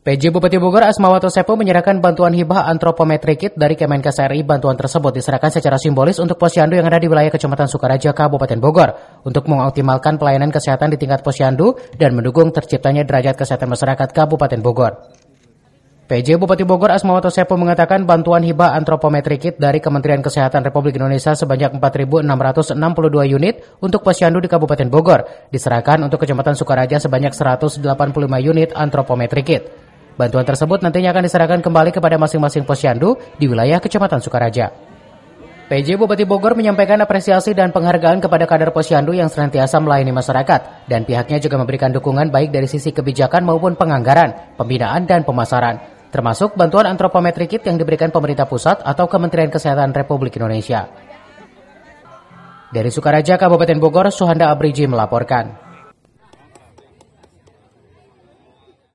PJ Bupati Bogor Asmawato Sepo menyerahkan bantuan hibah antropometri kit dari Kemenkes RI. Bantuan tersebut diserahkan secara simbolis untuk posyandu yang ada di wilayah Kecamatan Sukaraja, Kabupaten Bogor, untuk mengoptimalkan pelayanan kesehatan di tingkat posyandu dan mendukung terciptanya derajat kesehatan masyarakat Kabupaten Bogor. PJ Bupati Bogor Asmawato Sepo mengatakan bantuan hibah antropometri kit dari Kementerian Kesehatan Republik Indonesia sebanyak 4.662 unit untuk posyandu di Kabupaten Bogor diserahkan untuk Kecamatan Sukaraja sebanyak 185 unit antropometri kit. Bantuan tersebut nantinya akan diserahkan kembali kepada masing-masing posyandu di wilayah Kecamatan Sukaraja. PJ Bupati Bogor menyampaikan apresiasi dan penghargaan kepada kader posyandu yang senantiasa melayani masyarakat, dan pihaknya juga memberikan dukungan baik dari sisi kebijakan maupun penganggaran, pembinaan, dan pemasaran, termasuk bantuan antropometri kit yang diberikan pemerintah pusat atau Kementerian Kesehatan Republik Indonesia. Dari Sukaraja, Kabupaten Bogor, Suhanda Abriji melaporkan.